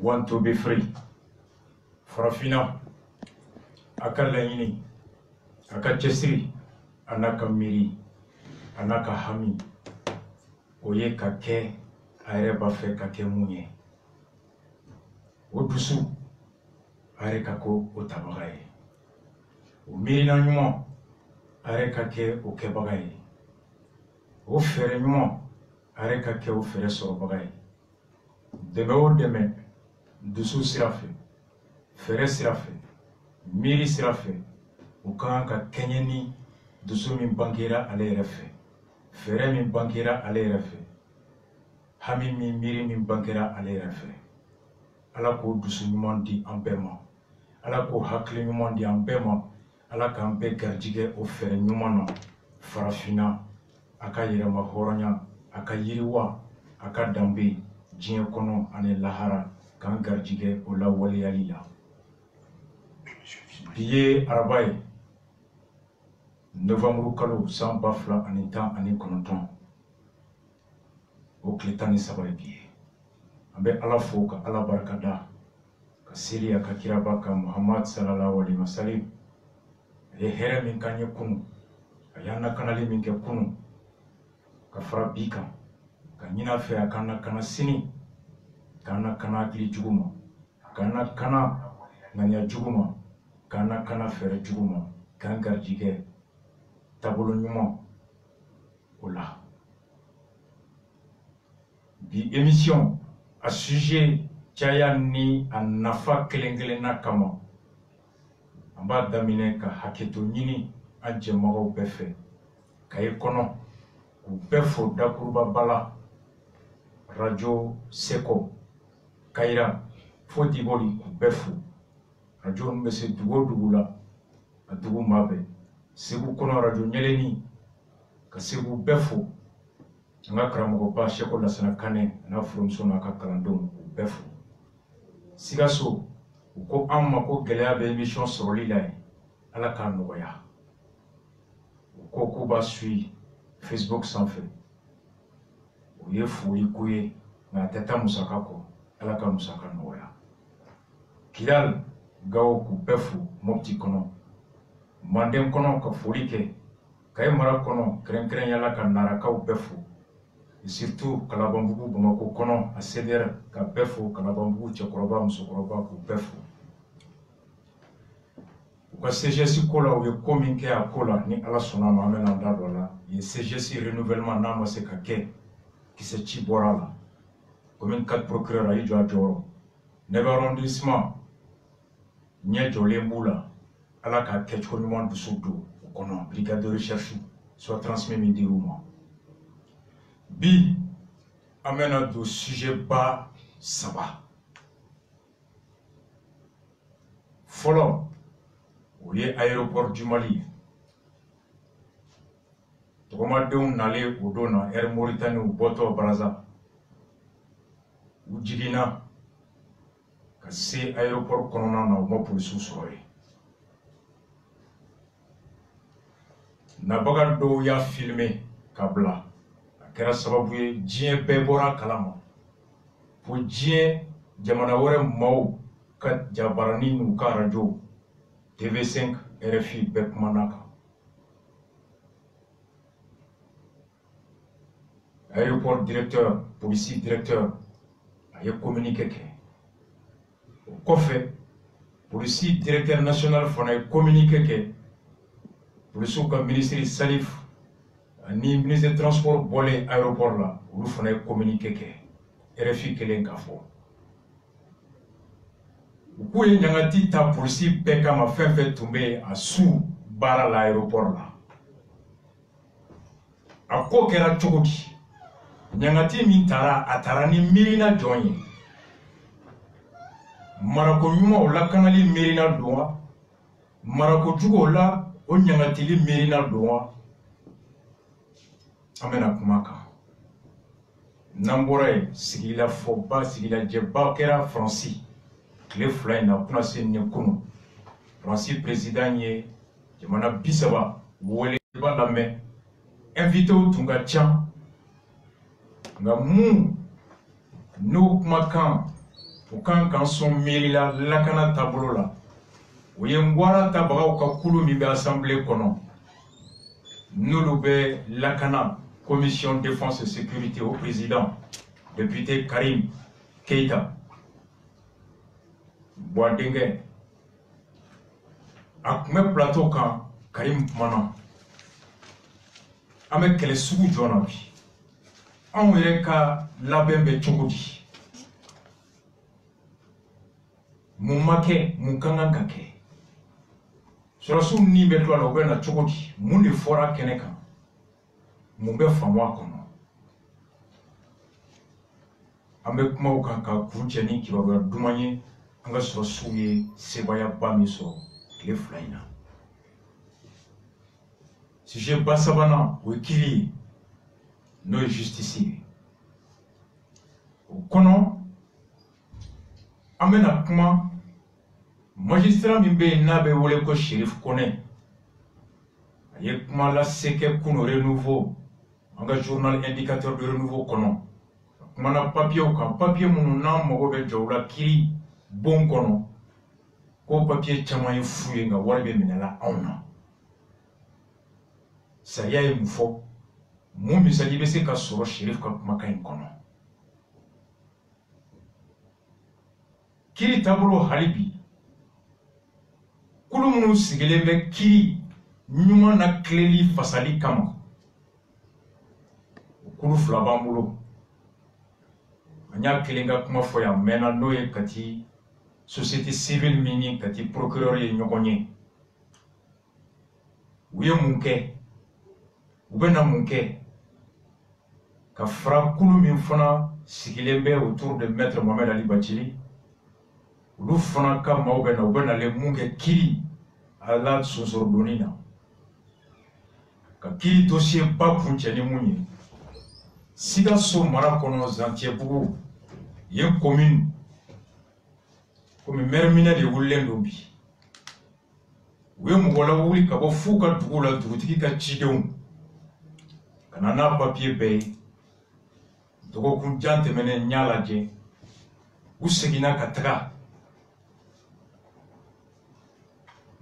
want to be free. Farafina, aka laɲini, aka cɛsiri, anaka miri, anaka hami, o ye ka kɛ a yɛrɛ b'a fɛ ka kɛ mun ye. O dusu, a yɛrɛ ka ko o tabaga ye. O miirina ɲuman, a yɛrɛ ka kɛ o kɛbaga ye. O fɛɛrɛ ɲuman, a yɛrɛ ka kɛ o fɛɛrɛ sɔrɔbaga ye. Dɛmɛ o dɛmɛ, dusu sira fɛ, fɛɛrɛ sira fɛ, miiri sira fɛ, o kan ka kɛɲɛ ni dusu min bangera ale yɛrɛ fɛ, fɛɛrɛ min bangera ale yɛrɛ fɛ, hami min miiri min bangera ale yɛrɛ fɛ. Ala k'o dusu ɲuman di an bɛɛ ma. Ala k'o hakili ɲuman di an bɛɛ ma. Ala k'an bɛɛ garijigɛ o fɛɛrɛ ɲuman na. Farafina, a ka yɛrɛma hɔrɔnya, a ka yiriwa, a ka danbe, diɲɛ kɔnɔ ani lahara, k'an garijigɛ o lawaleyali la. Bi ye araba ye, Novembre kalo san 2019. O tile 13 ye bi ye. An bɛ Ala fo ka Ala barika da, ka seli a ka kiraba kan Muhammad sallallahu alaihi wasallam. A ye hɛrɛ min k'an ye kunu, a y'an lakanali min kɛ kunu, ka fara bi kan, ka ɲin'a fɛ a k'an lakana sini, k'an lakana hakili jugu ma, k'an lakana ŋaniya jugu ma, k'an lakana fɛɛrɛ jugu ma, k'an garijigɛ taabolo ɲuman o la. Bi émission a sujet caya ni a nafa kelen-kelenna kama, an b'a daminɛ ka haketo ɲini an jɛmɔgɔw bɛɛ fɛ, ka ye kɔnɔ k'u bɛɛ fo dakuruba bala, radio Seko, Kayira, fo Diboli k'u bɛɛ fo. Radio min bɛ se dugu o dugu la, a dugu maa bɛɛ. Segu kɔnɔ radio Ɲɛlɛni, ka Segu bɛɛ fo. An ka karamɔgɔba Seko Lasana Kanɛ n'a furumuso n'a ka kalandenw k'u bɛɛ fo. Sikaso, u ko an ma ko gɛlɛya bɛ émission sɔrɔli la yen, Ala k'a nɔgɔya. U ko k'u b'a suit Facebook sanfɛ. O ye foli ko ye, nka a tɛ taa musaka kɔ. Ala ka musaka nɔgɔya. Kidal, Gao k'u bɛɛ fo Mopti kɔnɔ. Manden kɔnɔ ka foli kɛ. Kayi mara kɔnɔ kɛrɛnkɛrɛnyala ka narakaw bɛɛ fo. Et surtout Kalabanbugu Bamako kɔnɔ a CDR ka bɛɛ fo, Kalabanbugu cɛkɔrɔba musokɔrɔba k'u bɛɛ fo. U ka CGS ko la, u ye ko min kɛ a ko la, ni Ala sɔnna ma an bɛna an da don a la. U ye CGS renouvellement n'a ma se ka kɛ, kisɛ ci bɔra a la. Commune 4 procureur a y'i jɔ a jɔyɔrɔ. 9 arrondissement ɲɛ jɔlen b'u la. Ala k'a kɛcogo ɲuman dusu don o kɔnɔ. Brigade de recherche soit transmis min dir'u ma. Bi an bɛna don sujet ba 3. Fɔlɔ, o ye aéroport du Mali. Tɔgɔmadenw nalen o don na Air Mauritanie u bɔtɔ Baraza. U jiginna ka se aéroport kɔnɔna na u ma polisiw sɔrɔ yen. Nabaga dɔw y'a filmé ka bila. A kɛra sababu ye diɲɛ bɛɛ bɔra kalama. Fo diɲɛ jamana wɛrɛ maaw ka jabarani n'u ka radio TV5 RFI bɛɛ kumana kan. Aéroport directeur, policier directeur a ye communiqué kɛ. O kɔfɛ, policier directeur national fana ye communiqué kɛ. Policier ka ministre Salif ni ministre de transport bɔlen aéroport la, olu fana ye communiqué kɛ. RFI kelen k'a fɔ. U k'u ye ɲangati ta policier bɛɛ kama fɛn fɛn tun bɛ a su baara la aéroport la. A ko kɛra cogo di? Ɲangati min taara, a taara ni miirina jɔn ye. Marako ɲuman o lakanali miirina don wa? Marako jugu o la o ɲangatili miirina don wa? An bɛna kuma kan. N'an bɔra yen, sigila fɔba, sigila jɛba kɛra Faransi. Tile 2 in na kuna se ni kunu. Faransi président ye jamana 30 wele ba lamɛn. Invité tun ka ca. Nka mun n'o kumakan o kan kan sɔn miiri la lakana taabolo la o ye n bɔra tabagaw ka kulu min bɛ assemblée kɔnɔ n'olu bɛ lakana commission défense et sécurité au président député Karim Keita Boadenkɛ a tun bɛ plateau kan Karim kumana an bɛ kɛlɛ sugu jɔna bi anw yɛrɛ ka labɛn bɛ cogo di mun ma kɛ mun kan kan ka kɛ sɔrɔsiw ni bɛ to a la u bɛ na cogo di mun de fɔra kɛnɛ kan mun bɛ faamu a kɔnɔ an bɛ kumaw kan ka kun cɛ ni kibaruya duman ye an ka sɔrɔsiw ye sebaayaba min sɔrɔ tile fila in na sujet ba sabanan o ye kiiri ye n'o ye justice ye o kɔnɔ an bɛna kuma magistrat min bɛ yen n'a bɛ wele ko Sheriff Kone a ye kuma lase kɛ kunun renouveau an ka journal indicateur de renouveau kɔnɔ a kumana papiyew kan papiye minnu n'an mago bɛ jɔ u la kiiri bon kɔnɔ ko papiye caman ye fu ye nka wari bɛ minɛla anw na sariya ye mun fɔ mun misali bɛ se ka sɔrɔ Sheriff ka kumakan in kɔnɔ kiiri taabolo hali bi kulu minnu sigilen bɛ kiiri ɲuman na tileli fasali kama kulu fila b'an bolo an y'a kelen ka kuma fɔ yan mɛnna n'o ye Kati société civile min ni Kati procureur ye ɲɔgɔn ye u ye mun kɛ u bɛna mun kɛ ka fara kulu min fana sigilen bɛ autour de maître Mohamed Ali Bathily olu fana ka maaw bɛ na u bɛna le mun kɛ kiiri a la sonsɔrɔdonni na ka kiiri dossier ba kuncɛ ni mun ye Sikaso mara kɔnɔ Zantiɛbugu yen commune komi maire minɛ de wulilen don bi u ye mɔgɔ lawuli ka bɔ f'u ka dugu la dugutigi ka cidenw ka na n'a papier bɛɛ ye dɔgɔkun jan tɛmɛnen n y'a lajɛ u seginna ka taga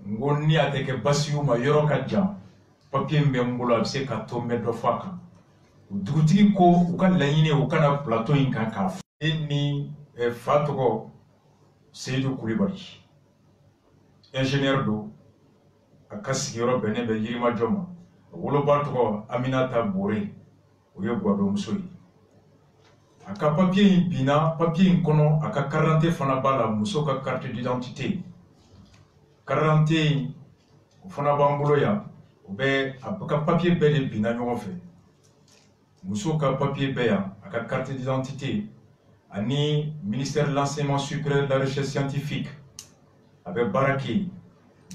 n ko ni a tɛ kɛ basi y'u ma yɔrɔ ka jan papier min bɛ n bolo a bɛ se ka to n bɛ dɔ fɔ a kan dugutigi ko u ka laɲini u kana plateau in kan k'a fɔ e ni fa tɔgɔ Seydou Kulibali ingénieur don a ka sigiyɔrɔ bɛnnen bɛ Yirimajɔ ma a woloba tɔgɔ Aminata Bore o ye Gwadɔmuso ye a ka papier in binna papier in kɔnɔ a ka carte d'identité fana b'a la muso ka carte d'identité carte d'identité in o fana b'an bolo yan o bɛ a ka papier bɛɛ de binna ɲɔgɔn fɛ muso ka papier bɛɛ yan a ka carte d'identité ani ministère de l'enseignement supérieur de la recherche scientifique a bɛ baara kɛ yen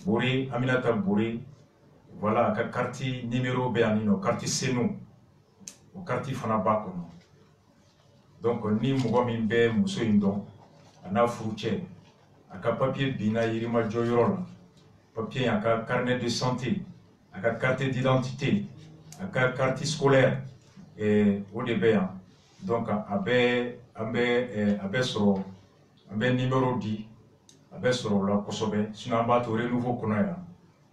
Bore Aminata Bore voilà a ka carte numéro bɛ yan nɔ carte senu o carte fana b'a kɔnɔ donc ni mɔgɔ min bɛ muso in dɔn a n'a furucɛ a ka papier binna Yirimajɔ yɔrɔ la papier a ka carnet de santé a ka carte d'identité a ka carte scolaire o de bɛ yan donc a bɛ sɔrɔ an bɛ numéro di a bɛ sɔrɔ o la kosɛbɛ sinon an b'a to renouveau kɔnɔ yan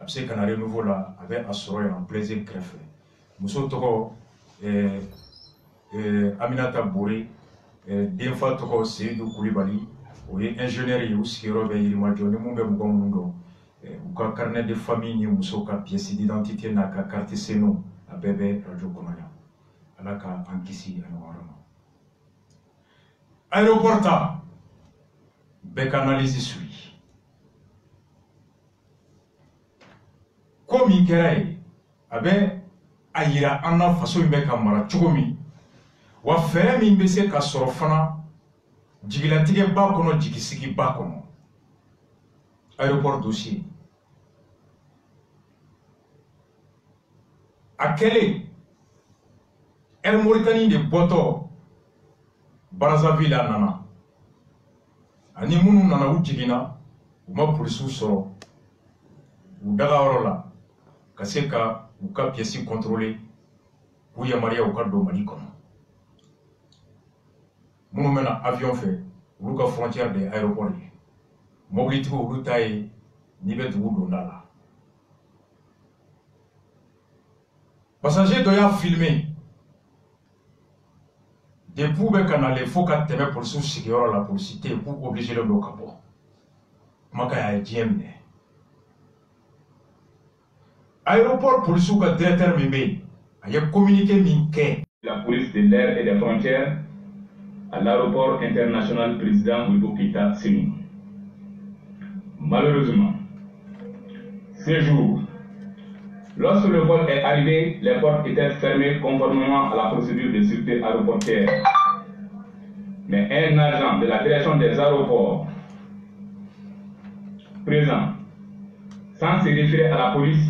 a bɛ se ka na renouveau la a bɛ a sɔrɔ yan plaisir kɛrɛfɛ muso tɔgɔ Aminata Bore denfa tɔgɔ Seydou Kulibali o ye ingénieur ye u sigiyɔrɔ bɛ Yirimajɔ ni mun bɛ mɔgɔ minnu dɔn u ka carnet de famille ni muso ka pièce d'identité n'a ka carte senu a bɛɛ bɛ radio kɔnɔ yan ala ka an kisi a ɲɔgɔn ma aéroport ta bɛɛ ka analyse suivi ko min kɛra ye a bɛ a yira an na faso in bɛ ka mara cogo min wa fɛɛrɛ min bɛ se ka sɔrɔ fana jigilatigɛ ba kɔnɔ jigisigi ba kɔnɔ aéroport dossier a kɛlen Air Mauritanie de bɔtɔ Brazzaville a nana ani minnu nana u jiginna u ma polisiw sɔrɔ u dagayɔrɔ la ka se ka u ka pièce contrôler k'u yamaruya u ka don Mali kɔnɔ minnu bɛna avion fɛ olu ka frontière de aéroport ye mobilitigiw olu ta ye n'i bɛ dugu donda la passager dɔ y'a filmé depuis bɛ ka nalen fo ka tɛmɛ polisiw sigiyɔrɔ la polisi tɛ yen k'u obligé don ka bɔ kumakan y'a ye diɲɛ minɛ aéroport polisiw ka directeur min bɛ yen a ye communiqué min kɛ. La police de l'air et des frontières à l'aéroport international président Modibo Keïta Séni. Malheureusement, ce jour, lorsque le vol est arrivé, les portes étaient fermées conformément à la procédure de sécurité aéroportière. Mais un agent de la direction des aéroports présent, sans se référer à la police,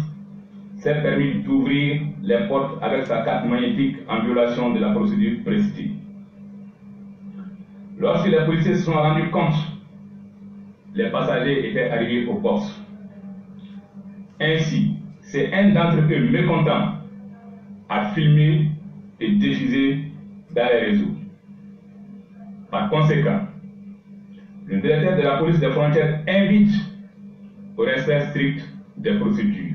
s'est permis d'ouvrir les portes avec sa carte magnétique en violation de la procédure précitée. Lorsque les policiers se sont rendus compte, les passagers étaient arrivés au poste. Ainsi, c'est un d'entre eux mécontent à filmer et diffuser dans les réseaux. Par conséquent, le directeur de la police des frontières invite au respect strict des procédures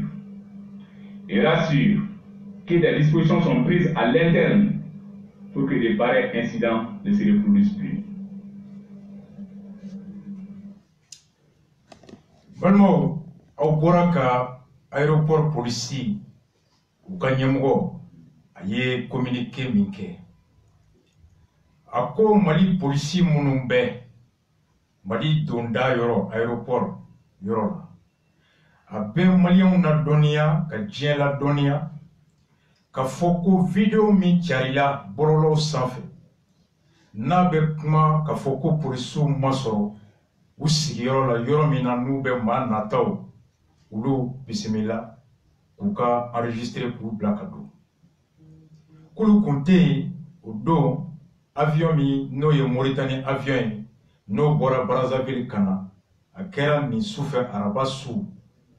et rassure que des dispositions sont prises à l'interne pour que de pareils incidents ne se reproduisent plus. Balmo, au Boraka, aéroport policier, ou Kanyamgo, aye communiqué minke. Ako Mali policier Mounumbe, Mali Donda Yoro, aéroport Yoro. Abe Malion na donia, ka djien la donia, ka foko video mi charila borolo sanfe. Na be kuma ka foko polisu masoro, ou sigiyoro la yoro mina nube ma natao, ulu bisimila, kuka enregistré pour blakado. Kulu kunte, udo, avion mi no ye Mauritanie avion, no bora Brazzaville kana, a kera ni souffre arabasu,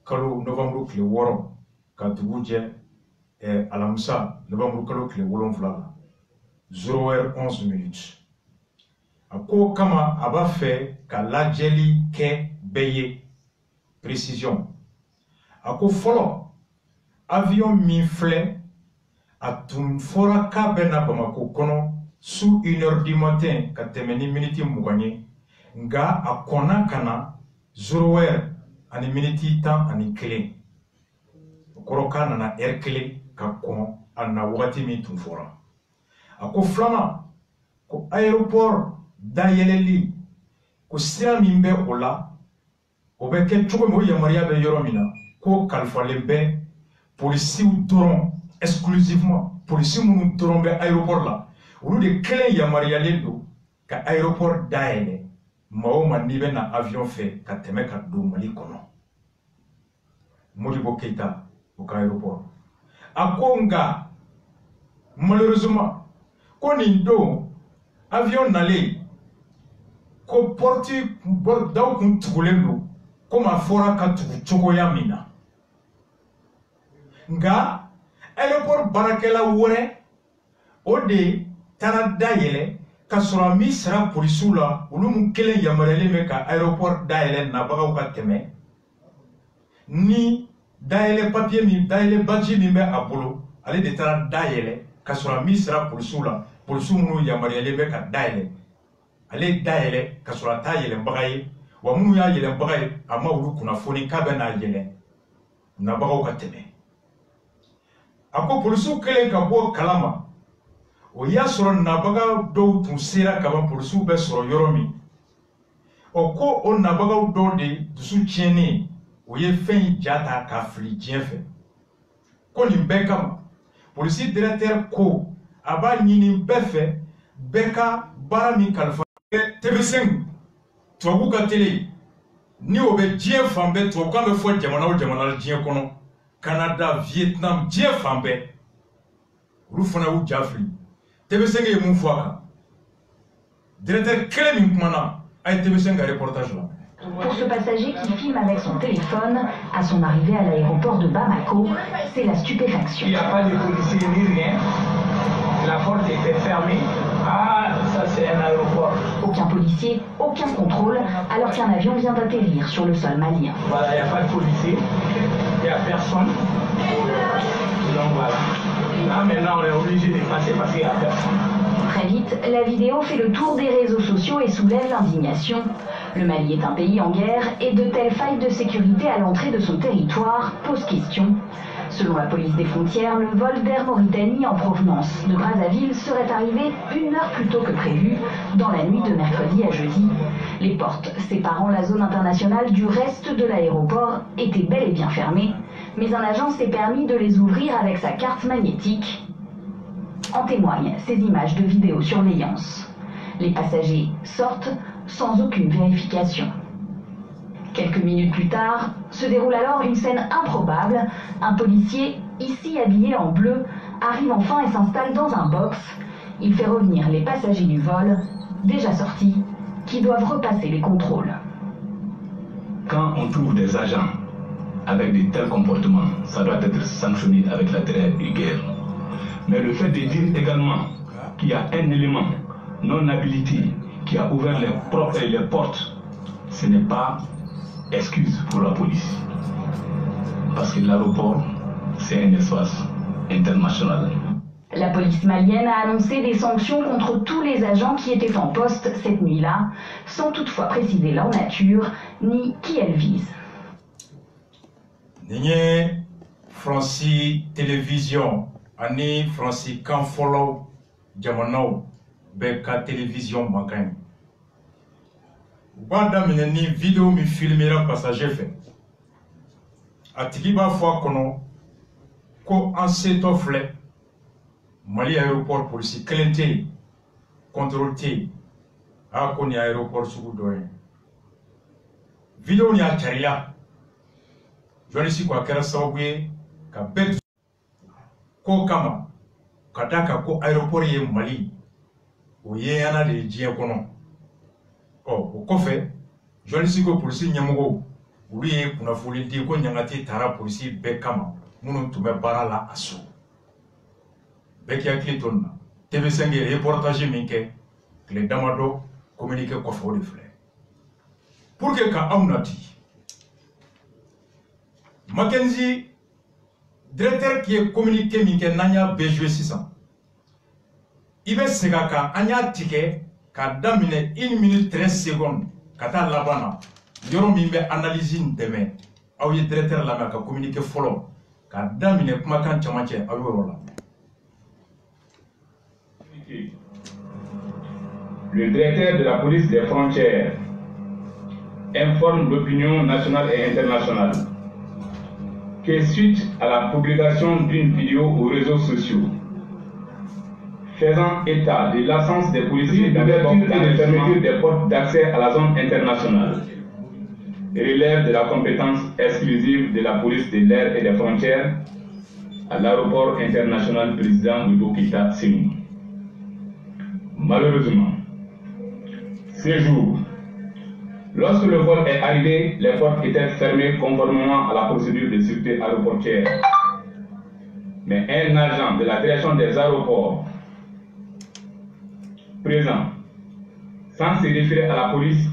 kalo novembre kile woro ka dugu jɛ alamisa novembre kalo kile 7 la 0h11 a ko kama a b'a fɛ ka lajɛli kɛ bɛɛ ye précision a ko fɔlɔ avion min filɛ a tun fɔra k'a bɛ na Bamako kɔnɔ sous 1h du matin ka tɛmɛ ni miniti 20 ye nga a kɔnna ka na 0h ani miniti 10 ani 1 kɔrɔka nana heure 1 ka kɔn a na wagati min tun fɔra a ko filanan ko aéroport dayɛlɛli ko sira min bɛ o la o bɛ kɛ cogo min o yamaruya bɛ yɔrɔ min na ko kalifalen bɛ polisiw dɔrɔn exclusivement polisi minnu dɔrɔn bɛ aéroport la olu de kelen yamaruyalen don ka aéroport dayɛlɛ maa o maa n'i bɛ na avion fɛ ka tɛmɛ ka don Mali kɔnɔ Modibo Keïta au aéroport a ko nka malheureusement ko nin don avion nalen ko porti daw kun tugulen don komi a fɔra ka tugu cogoya min na nka aéroport baarakɛla wɛrɛ o de taara dayɛlɛ ka sɔrɔ min sara polisiw la olu mun kelen yamaruyalen bɛ ka aéroport dayɛlɛ nabagaw ka tɛmɛ ni dayɛlɛ papier min dayɛlɛ badge min bɛ a bolo ale de taara dayɛlɛ ka sɔrɔ min sara polisiw la polisiw minnu yamaruyalen bɛ ka dayɛlɛ ale dayɛlɛ ka sɔrɔ a t'a yɛlɛnbaga ye wa minnu y'a yɛlɛnbaga ye a ma olu kunnafoni k'a bɛ n'a yɛlɛn nabagaw ka tɛmɛ a ko polisiw kelen ka bɔ kalama o y'a sɔrɔ nabaga dɔw tun sera ka ban polisiw bɛ sɔrɔ yɔrɔ min o ko o nabagaw dɔw de dusu tiɲɛnen o ye fɛn ja ta k'a fili diɲɛ fɛ ko nin bɛɛ kama polisi directeur ko a b'a ɲini bɛɛ fɛ bɛɛ ka baara min kalifa TV5 tubabu ka télé ni o bɛ diɲɛ fan bɛɛ tubabukan bɛ fɔ jamana o jamana la diɲɛ kɔnɔ Canada Vietnam diɲɛ fan bɛɛ olu fana y'u ja fili TV5 ye mun fɔ a kan directeur kelen min kumana a ye TV5 ka reportage la. Pour ce passager qui filme avec son téléphone à son arrivée à l'aéroport de Bamako, c'est la stupéfaction. Il n'y a pas de policiers ni rien. La porte était fermée Ah, ça c'est un aéroport. Aucun policier, aucun contrôle, alors qu'un avion vient d'atterrir sur le sol malien. Voilà, il n'y a pas de policier, il n'y a personne. Donc voilà. Là maintenant on est obligé de passer parce qu'il n'y a personne. Très vite, la vidéo fait le tour des réseaux sociaux et soulève l'indignation. Le Mali est un pays en guerre et de telles failles de sécurité à l'entrée de son territoire posent question. Selon la police des frontières, le vol d'Air Mauritanie en provenance de Brazzaville serait arrivé 1 heure plus tôt que prévu, dans la nuit de mercredi à jeudi. Les portes séparant la zone internationale du reste de l'aéroport étaient bel et bien fermées, mais un agent s'est permis de les ouvrir avec sa carte magnétique. En témoignent ces images de vidéosurveillance. Les passagers sortent sans aucune vérification. Quelques minutes plus tard, se déroule alors une scène improbable. Un policier, ici habillé en bleu, arrive enfin et s'installe dans un box. Il fait revenir les passagers du vol, déjà sortis, qui doivent repasser les contrôles. Quand on trouve des agents avec de tels comportements, ça doit être sanctionné avec la trêve de guerre. Mais le fait de dire également qu'il y a un élément non habilité qui a ouvert les portes, ce n'est pas excuse pour la police. Parce que l'aéroport, c'est un espace international. La police malienne a annoncé des sanctions contre tous les agents qui étaient en poste cette nuit-là, sans toutefois préciser leur nature ni qui elles visent. Nigne Franci Télévision, ani Franci Kanfolo Jamanao, Beka Télévision Bancagne. Banda mineni vidéo mi filmera passager fait. Atikiba fois kono ko an seto flé Mali aéroport police clinté contrôle té a koni aéroport sugu doyen. Vidéo ni a charia. Jolisi kwa kera sababu ka bet ko kama kadaka ko aéroport ye Mali o ye yana de jie kono. O kɔfɛ journaliste ko polisi ɲɛmɔgɔw olu ye kunnafoni di ko ɲangati taara polisi bɛɛ kama minnu tun bɛ baara la a so bɛɛ k'i hakili to nin na TV5 ye reportage min kɛ tile damadɔ communiqué kɔfɛ o de filɛ pour que ka aw nati Mackenzie directeur qui ye communiqué min kɛ n'an y'a bɛɛ joué sisan i bɛ segin a kan an y'a tigɛ ka damine 1 minute 13 secondes kata labana yoro min be analyse ndeme aw ye directeur la ka communiquer folo ka damine kuma kan chamache aw yoro la. Le directeur de la police des frontières informe l'opinion nationale et internationale que suite à la publication d'une vidéo aux réseaux sociaux faisant état de l'absence des policiers d'ouverture et de fermeture des portes d'accès à la zone internationale relève de la compétence exclusive de la police de l'air et des frontières à l'aéroport international président de Bokita Sémou. Malheureusement, ce jour, lorsque le vol est arrivé, les portes étaient fermées conformément à la procédure de sûreté aéroportière. Mais un agent de la direction des aéroports présent, sans se référer à la police,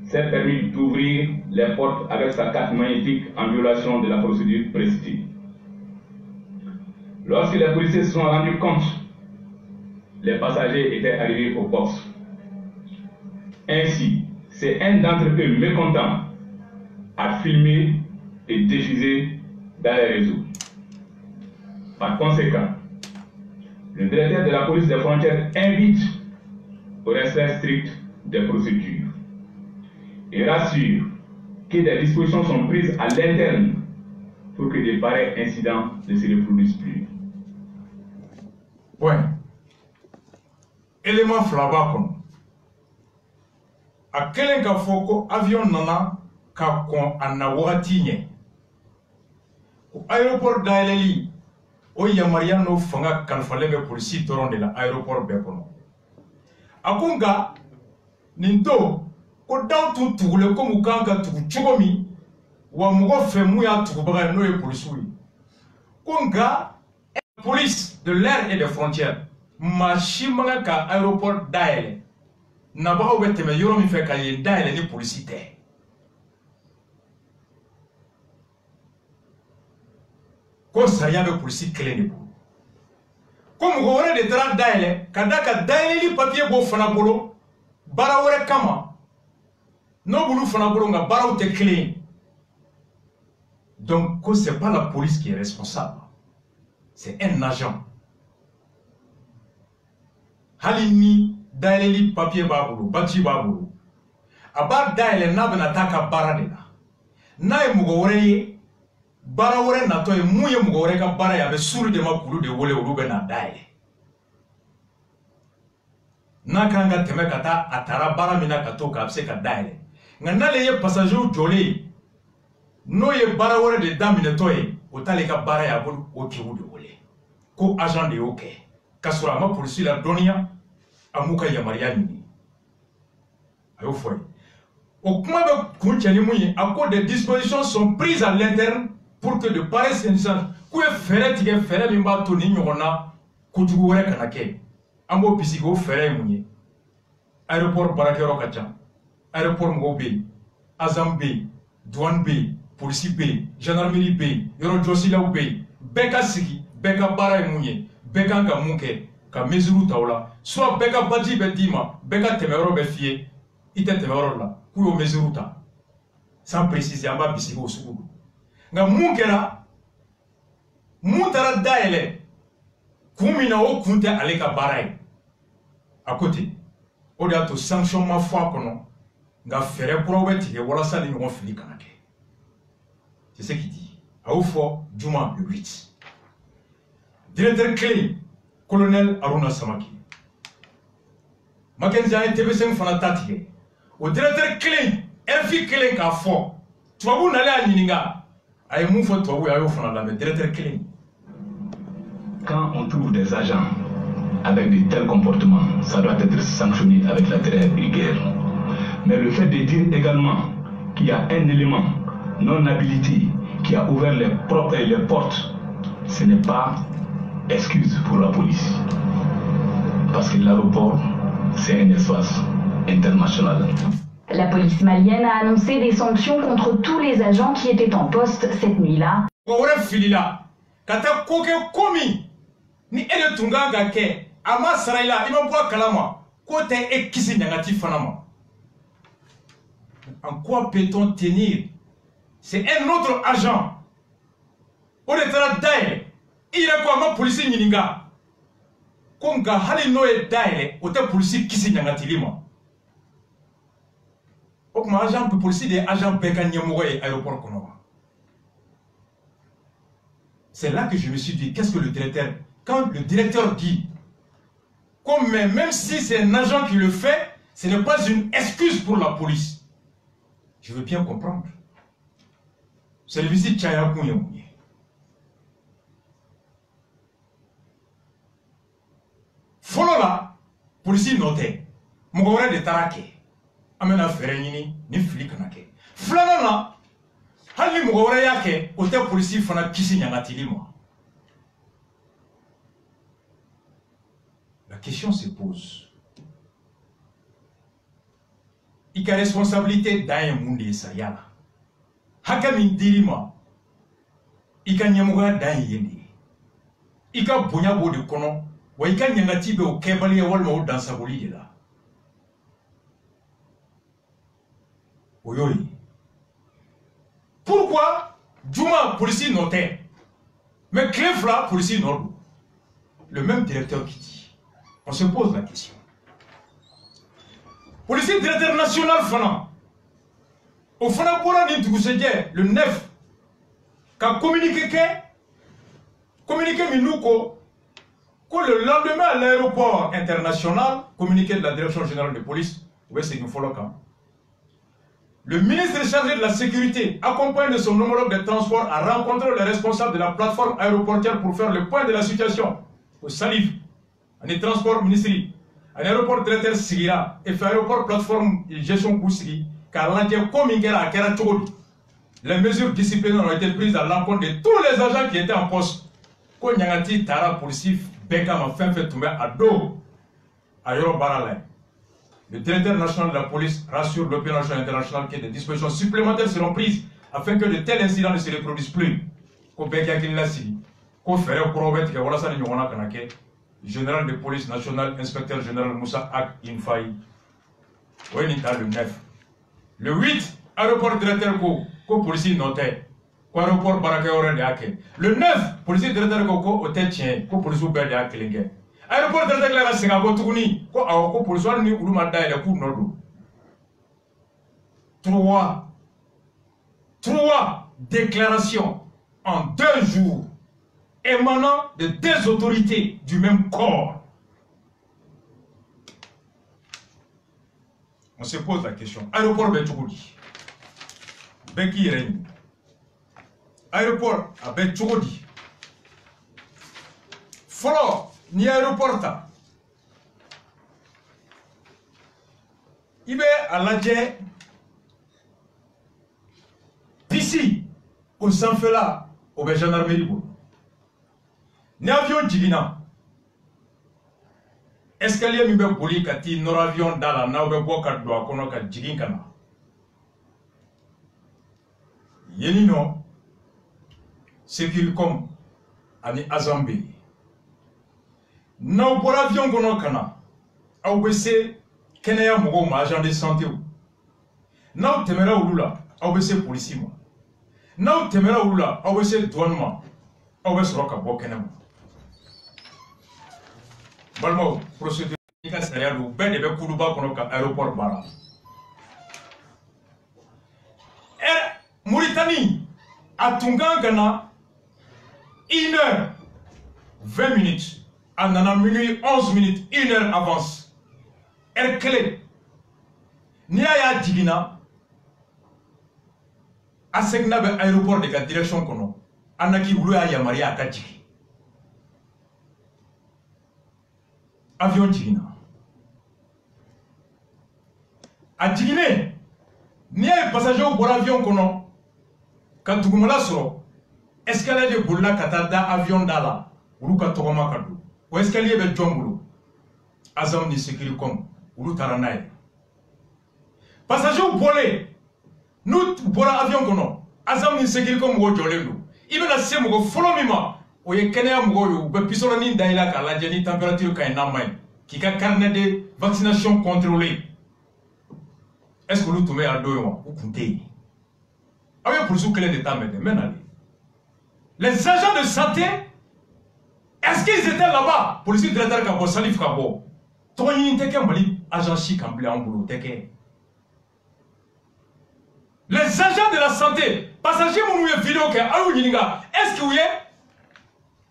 s'est permis d'ouvrir les portes avec sa carte magnétique en violation de la procédure précitée. Lorsque les policiers se sont rendus compte, les passagers étaient arrivés au poste. Ainsi, c'est un d'entre eux mécontent à filmer et diffuser dans les réseaux. Par conséquent, le directeur de la police des frontières invite au respect strict des procédures et rassure que des dispositions sont prises à l'interne pour que de pareils incidents ne se reproduisent plus. Ouais. Élément flaba kono. A kelen ka fɔ ko avion nana ka kɔn a na wagati ɲɛ. Ko aéroport dayɛlɛli o yamaruya n'o fanga kalifalen bɛ polisi dɔrɔn de la aéroport bɛɛ kɔnɔ. A ko nka nin don ko daw tun tugulen ko mu kan ka tugu cogo min wa mɔgɔ fɛ mun y'a tugubaga ye n'o ye polisiw ye. Ko nka police de l'air et des frontières machine ka aéroport daele na ba o beteme yoro mi fe ka ye daele ni publicité ko sariya be police kelen de comme go wore de tra daele kada ka daele li papier bo fana bolo bara wore kama no bulu fana bolo nga bara o te clé. Donc c'est pas la police qui est responsable, c'est un agent. Halini daele papier babulu bati babulu aba daele na bena taka bara de la na e mugo wore bara wore na to e muye mugo wore ka bara ya be suru de makulu de wole olu be na daele na kanga teme kata atara bara mina kato ka se ka daele ngana le ye passager jole no ye bara wore de damine to e otale ka bara ya bolu o kiwu de wole ko agent de oke kasura ma police la donia amuka ya mariani ayo foi au kuma be kunchani muyi à des dispositions sont prises à l'interne pour que de pareilles circonstances ku e fere tige fere mi ba to ni nyona kutugu wore kana ke ambo bisigo fere muyi aéroport barakero kacha aéroport ngobe azambe douane be police be gendarmerie be yoro josila be beka sigi beka bara muyi beka nga munke ka mesure taola soit beka badji be dima beka temero be fie ite temero la ku yo mesure ta sans préciser amba bisigo sugu nga munkera muntara daele kumina o kunte ale ka barai à côté o de ato sanction ma foi kono nga fere pour obeti e wala sali ngon fili kanake c'est ce qu'il dit a au fort Juma le 8 directeur clé colonel Aruna Samaki Mackenzie a été TB5 fana tatike au directeur clé RFI clé ka fort tu vas vous n'aller à Nininga ay mon faut toi ayo fana la directeur clé. Quand on trouve des agents avec de tels comportements, ça doit être sanctionné avec la trêve de guerre. Mais le fait de dire également qu'il y a un élément non habilité qui a ouvert les portes, ce n'est pas excuse pour la police. Parce que l'aéroport, c'est un espace international. La police malienne a annoncé des sanctions contre tous les agents qui étaient en poste cette nuit-là. Ni ele tunganga ke ama saraila imambo kalama kote e kisi nyangati fanama. En quoi peut-on tenir? C'est un autre agent. On est là d'ailleurs. Il est quoi ma police nyinga? Konga hali noe d'ailleurs ote police kisi nyangati lima. Ok ma agent police des agents beka nyamogo et aéroport kono. C'est là que je me suis dit qu'est-ce que le directeur. Quand le directeur dit, comme même si c'est un agent qui le fait, ce n'est pas une excuse pour la police. Je veux bien comprendre. C'est le visite Tchaya Kouyamouye. Follow la police noté. Mugore de Tarake. Amena Ferenini, ni Flikanake. Flanana, Hali Mugore Yake, hôtel policier Fana Kisi Nyangatilimo. La question se pose. Il y a responsabilité d'un monde et ça y a. Hakamin dirima. Il y a nyamuga d'un yéni. Il y a bonyabo de kono. Ou il y a nyangatibe au kebali walma dans sa boli de là. Oyoyi. Pourquoi Juma policier notait? Mais Clefla policier notait. Le même directeur qui dit. On se pose la question. Policier directeur national Fana. Au Fana Pora Nintousedje, le 9, qu'a communiqué Minouko, que le lendemain à l'aéroport international, communiqué de la direction générale de police, vous voyez ce qu'il faut là. Le ministre chargé de la sécurité, accompagné de son homologue de transport, a rencontré les responsables de la plateforme aéroportière pour faire le point de la situation. Au Salif. Un transport ministériel, un aéroport directeur Sigira, et un aéroport plateforme gestion Koussigi, car l'entier comme Ingera les mesures disciplinaires ont été prises à l'encontre de tous les agents qui étaient en poste. Konyangati Tara Polissif bɛɛ ma fɛn fɛn tun bɛ a don a yɔrɔ baara la. Le directeur national de la police rassure l'opinion nationale internationale que des dispositions supplémentaires seront prises afin que de tels incidents ne se reproduisent plus. Ko bɛɛ kɛ hakili la sigi ko fɛɛrɛ kɔrɔw bɛ tigɛ walasa ni ɲɔgɔnna kana kɛ. Général de police nationale, inspecteur général Moussa Ak Infaï. Oui, le 9. Le 8, aéroport directeur ko policier notait. Ko aéroport Barakaore de Ake. Le 9, policier directeur ko hôtel tien, ko policier bɛ de Ake. Aéroport directeur la Singapore Tuguni, ko policier ni Uluma Daïla pour Nodo. 3 déclarations en 2 jours émanant de 2 autorités du même corps. On se pose la question. Aéroport Betchoudi. Beki Reni. Aéroport à Betchoudi. Follow, ni aéroport ta. Ibe à l'adjet. D'ici, au Sanfela, au gendarmerie. Ni avion jigina. Escalier mi be boli kati nor avion dala na be boka do akono ka jigin kana. Yeni no Sécuricom ani Azambe. Na bo avion kono kana. Aw be se keneya mogo ma agent de santé. Na temera ulula aw be se police mo. Na temera ulula aw be se douane ma. Aw be soro ka bo kenema. Balmo procédure ka sariya do bɛɛ de bɛ kuluba kɔnɔ ka aéroport baara. Mauritanie a tun kan ka na 1h20 a nana minuit 11 1h avance. Kelen n'i y'a jiginna a seginna bɛ aéroport de ka direction kɔnɔ a naki olu y'a yamaruya a ka jigin. Avion jigina. A jigine, ni a passager au avion kono, ka tugumala soro, escalier de bolla kata da avion dala, ulu ka togoma kadu. O escalier be jombulu. Azam ni Sécuricom, ulu taranaye. Passager au bolé, nous bora avion kono, Azam ni Sécuricom wo jolendo. Ibe na se mo follow mima. Oye Kenya Mougoyo, be pisolo ni daila ka la jeni température ka namay, qui ka carnet de vaccination contrôlée. Est-ce que vous tombez à deux ou comptez? Ah oui, pour ceux qui l'ont maintenant. Les agents de santé, est-ce qu'ils étaient là-bas? Pour les directeurs qui ont salif kabo. Toi, il y a un agent chic en blanc boulot. Les agents de la santé, passagers mon vidéo que est-ce que vous êtes?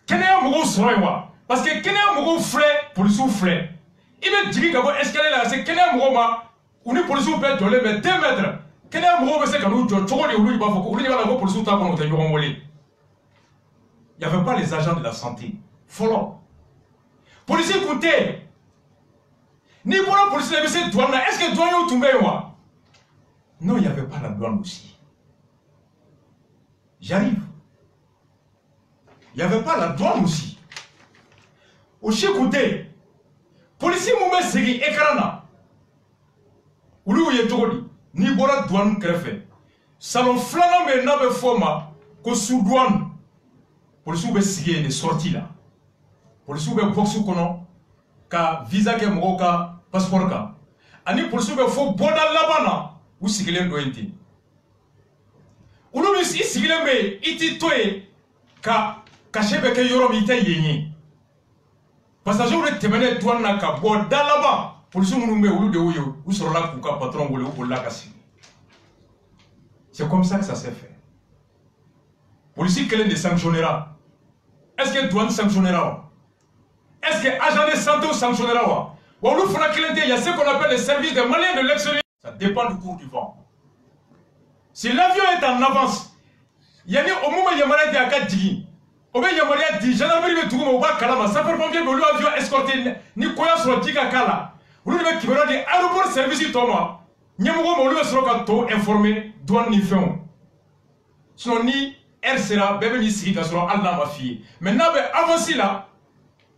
Kenya Mogo Sorewa. Parce que Kenya Mogo frais pour le souffler. Il me dit que est-ce qu'elle est là? C'est Kenya Mogo ma. On est pour le souffler de les mettre 2 mètres. Kenya Mogo c'est quand nous jouons les roues, il va pour le souffler pour nous envoyer. Il n'y avait pas les agents de la santé. Follow. Policier écoutez. Ni pour la police, c'est douane. Est-ce que douane est tombé moi? Non, il n'y avait pas la douane aussi. J'arrive. Il n'y avait pas la douane aussi. Au Chekoudé, policier Moumé Segui Ekrana, où lui est Togoli, ni Bora douane crefé. Salon flana me n'avait forma que sous douane. Policier Moumé Segui est sorti là. Policier Moumé Boxou Kono, ka visa ke Mogoka, passeport ka. Ani policier Moumé Fo Boda Labana, ou Sigilem Doenti. Où lui ici Sigilem iti toye, ka. Kachebe ke yoro mi te yenye. Passager ou le temene douane na ka bo dalaba. Policier mounou me ou de ouyo. Ou sur la kouka patron ou le ou la kasi. C'est comme ça que ça s'est fait. Policier quel est sanctionnera? Est-ce que douane sanctionnera? Est-ce que agent de santé sanctionnera? Ou nous fera qu'il y a ce qu'on appelle les services des Maliens de l'extérieur. Ça dépend du cours du vent. Si l'avion est en avance, il y a au moment où il y a malade à 4 digi. Au moins, il y a moyen de gendarmerie de Tougouma ou Bakalama, ça fait pompier, mais lui avion escorté, ni quoi sur le Tika Kala. Vous le qui me dit aéroport service Thomas, Niamogo, mais lui sera informé, douane ni fin. Sinon, ni R sera, bébé ni Sika sera Allah ma fille. Maintenant, avancez là,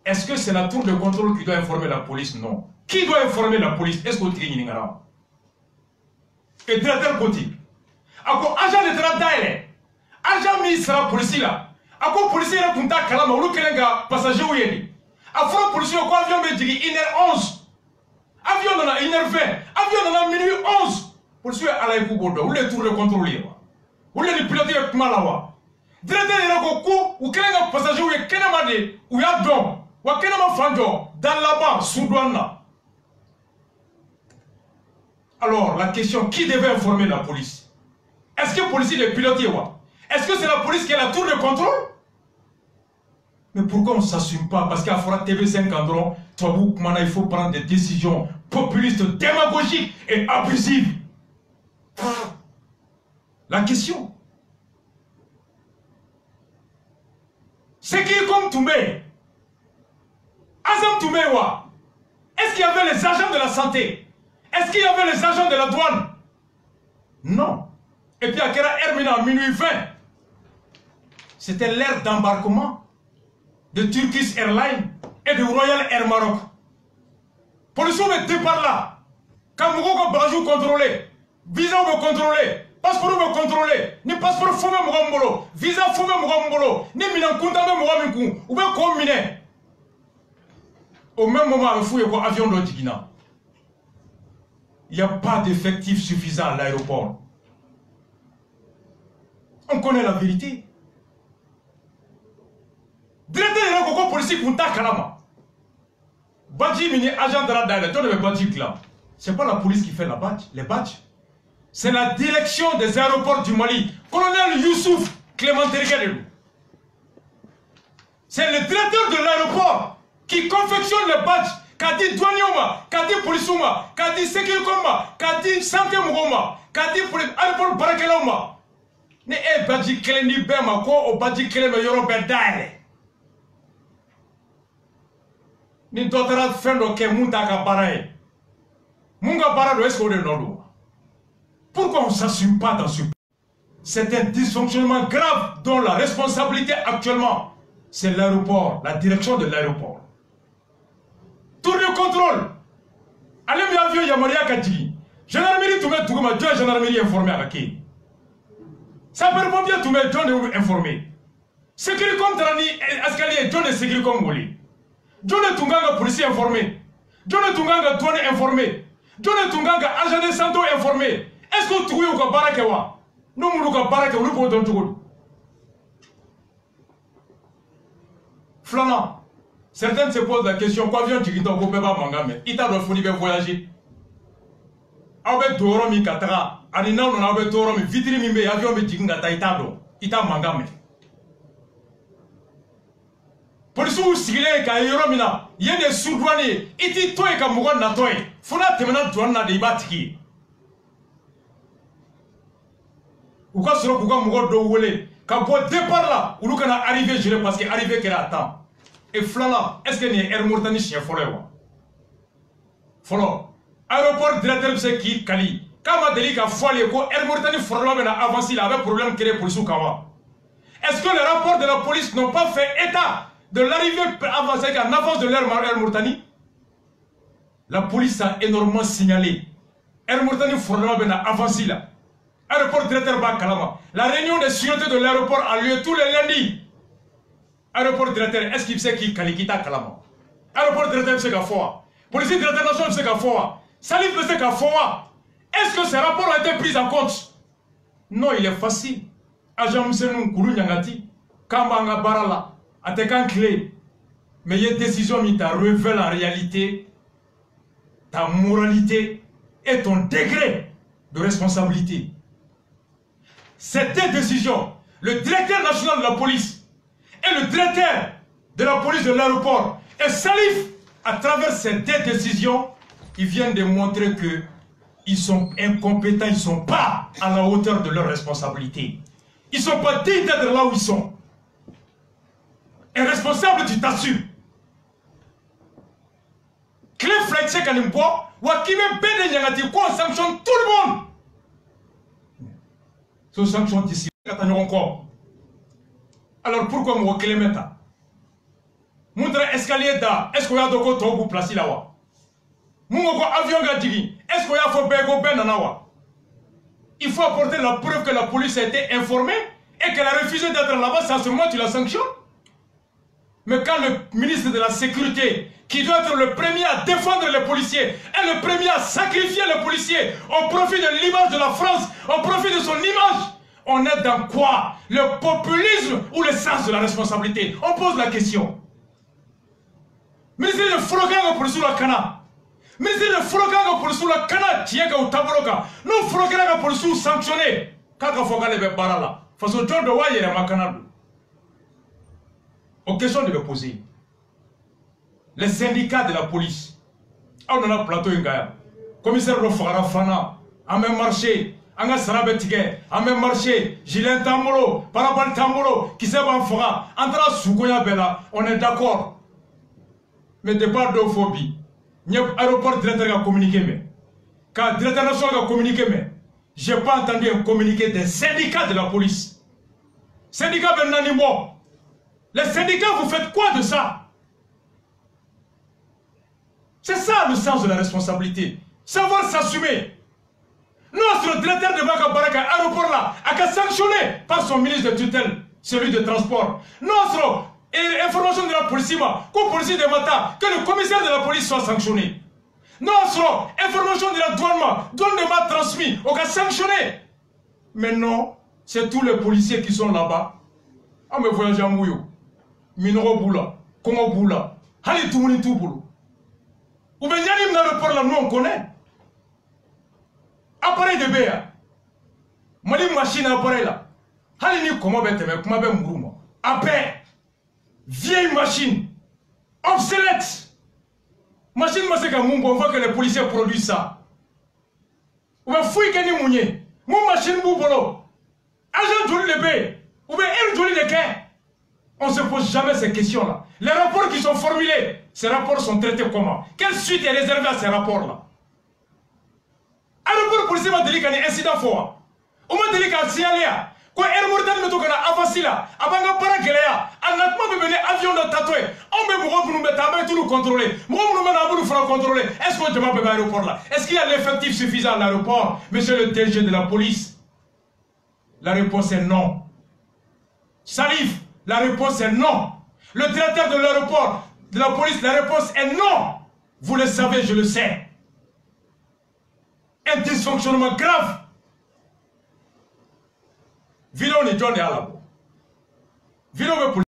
Est-ce que c'est la tour de contrôle qui doit informer la police? Non. Qui doit informer la police? Est-ce qu'on dit qu'il y a et directeur côté. Ako agent de travail, agent ministre la police là. Ako policier là pour ta kalama ou kelenga passager ou yedi. Afro policier ko avion me dit 1h11. Avion dans 1h20. Avion dans minuit 11. Policier à la ikubodo ou les tours de contrôle ou les piloter malawa. Directeur là ko ou kelenga passager ou kenama de ou ya don. Wa kenama fanjo dans là-bas sous douane. Alors, la question, qui devait informer la police? Est-ce que la police est pilotée? Est-ce que c'est la police qui est la tour de contrôle? Mais pourquoi on ne s'assume pas? Parce qu'à Fora TV5 Andron, il faut prendre des décisions populistes, démagogiques et abusives. La question, c'est qui est comme Toumé? Azam Toumé, est-ce qu'il y avait les agents de la santé? Est-ce qu'il y avait les agents de la douane? Non. Et puis à Kera Hermina, à minuit 20, c'était l'heure d'embarquement de Turkish Airlines et de Royal Air Maroc. Police me départ là. Quand vous avez contrôlé, visa vous contrôlé, passeport vous contrôlé, ni passeport fumé mugambolo, visa fumé mugambolo, ni minan kuntame mugaminku, ou bien combiné. Au même moment, il faut y avoir un avion de Tigina. Il n'y a pas d'effectif suffisant à l'aéroport. On connaît la vérité. Directeur de la police pour ta kalama. Badji mini agent de la DAILE, tu ne badji là. C'est pas la police qui fait la badge, les badges. C'est la direction des aéroports du Mali. Colonel Youssouf Clément Teriguelou. C'est le directeur de l'aéroport qui confectionne les badges. Kadi douanioma, kadi polisuma, kadi sécurité, kadi santé mougoma, kadi aéroport barakeloma. Ne e badji kele ni bema ko o badji kele me yoro be daile. Ni dotara fendo ke munta ka baraye. Munga barado est-ce qu'on est non? Pourquoi on ne s'assume pas dans ce... C'est un dysfonctionnement grave dont la responsabilité actuellement, c'est l'aéroport, la direction de l'aéroport. Tour de contrôle. Allez, mais avion, il y a Maria Kadji. Gendarmerie, tout le monde, Dieu, gendarmerie informé à qui? Ça peut pas bien tout le monde informé. Sécurité comme Trani, escalier, Dieu ne sécurité comme Woli. Dieu ne Tunganga, policier informé. Dieu ne Tunganga, douane informé. Dieu ne Tunganga, agent de santé informé. Est-ce que tu veux que Barakewa? Nous, nous, nous, Barakewa, nous, nous, nous, nous, Flanant. Certains se posent la question, quoi vient tu t'en couper pas mangame? Il t'a donné de voyager. Abe doro mi katara, anina on abe doro mi vitri mi be avion mi jiginga ta itado, ita mangame. Police ou sigile ka yoro mina, yende sudwani, iti toy ka mugon na toy. Funa temena douane na de ibatiki. Ou ka soro kuga mugon do wole, ka bo départ là, ou kana arriver gelé parce que arriver qu'elle attend. Et Flala, est-ce qu'il y a un air Mauritanie chien follet? Follow. Aéroport directeur c'est qui Kali. Quand ma délit a foilé, air Mauritanie follow a avancé, il avait problème créé pour Soukawa. Est-ce que les rapports de la police n'ont pas fait état de l'arrivée avancée en avance de l'air Mauritanie? La police a énormément signalé. Air Mauritanie follow a avancé là. Aéroport directeur Bakalama. La réunion de sûreté de l'aéroport a lieu tous les lundis. Aéroport directeur, est-ce qu'il sait qui Kalikita Kalama? Aéroport directeur, c'est Gafoa. Policier directeur national, c'est Gafoa. Salif, c'est Gafoa. Est-ce que ces rapports ont été pris en compte? Non, il est facile. Agent Moussenu Koulou Nyangati, Kambanga Barala, Atekan Clé. Mais il y a une décision qui révèle en réalité ta moralité et ton degré de responsabilité. Cette décision, le directeur national de la police et le directeur de la police de l'aéroport et Salif, à travers ces deux décisions, ils viennent de montrer qu'ils sont incompétents, ils ne sont pas à la hauteur de leurs responsabilités. Ils ne sont pas dignes d'être là où ils sont. Un responsable, tu t'assures. Clé Flight Check à l'impoint, ou à qui même pédé négatif, quoi, on sanctionne tout le monde. Ce sanctionne ici, encore. Alors pourquoi moi Clémenta? Montre escalier da. Est-ce qu'il y a de quoi vous placer là-bas? Moungoko avion gadjigi. Est-ce qu'il y a faux bego ben nanawa? Il faut apporter la preuve que la police a été informée et qu'elle a refusé d'être là-bas. C'est à ce moment tu la sanctionnes. Mais quand le ministre de la Sécurité, qui doit être le premier à défendre les policiers, est le premier à sacrifier les policiers au profit de l'image de la France, au profit de son image, on est dans quoi? Le populisme ou le sens de la responsabilité? On pose la question. Ministre de Frogan pour la Cana. Ministre de Frogan pour la Cana, tiens que au tabloga. Nous Frogan pour sanctionner. Quand on fait les barala. Façon John de Waye et Makana. Aux questions de me poser. Les syndicats de la police. On a un plateau Ngaya. Commissaire Rofara Fana. A même marché. Anga Sarabetike. A même marché. Gilin Tambolo. Parabal Tambolo. Qui s'est fera. Entre Soukoya Bella. On est d'accord. Mais départ de phobie. N'y a aéroport directeur a communiqué. Mais. Quand directeur national a communiqué. Mais. J'ai pas entendu un communiqué des syndicats de la police. Syndicats Benanimo. Les syndicats, vous faites quoi de ça? C'est ça le sens de la responsabilité. Savoir s'assumer. Notre directeur de Baka Baraka, aéroport là, a qu'à sanctionner par son ministre de tutelle, celui de transport. Notre information de la police, qu'au policier de Mata, que le commissaire de la police soit sanctionné. Notre information de la douane de m'a transmis, on a sanctionné. Mais non, c'est tous les policiers qui sont là-bas. Ah, mais voyagez en Mouyo. Minoro Boula, Kongo Boula, Hali Toumouni Touboulou. Ou bien Yannim dans le port là, nous on connaît. Appareil de BA. Mali machine appareil là. Hali ni comment bête, mais comment bête Mourouma. Après, vieille machine, obsolète. Machine Maseka Mumbo, on voit que les policiers produisent ça. Ou bien fouille Kenny Mounier. Mon machine Boubolo. Agent Jolie de B. Ou bien elle Jolie de Quai. On ne se pose jamais ces questions-là. Les rapports qui sont formulés, ces rapports sont traités comment? Quelle suite est réservée à ces rapports-là? Un rapport policier m'a dit qu'il y a un incident fort. On m'a dit qu'il y a un signalé. Quand Air Mauritanie me dit avancé là, avant de parler là, un attement me venir avion de tatoué. On me nous mettre à tout nous contrôler. Moi, nous mettre à nous faire contrôler. Est-ce que je m'appelle à l'aéroport là? Est-ce qu'il y a l'effectif suffisant à l'aéroport, monsieur le DG de la police? La réponse est non. Salif. La réponse est non. Le directeur de l'aéroport, de la police, la réponse est non. Vous le savez, je le sais. Un dysfonctionnement grave. Vilo ni John et Alabo. Vilo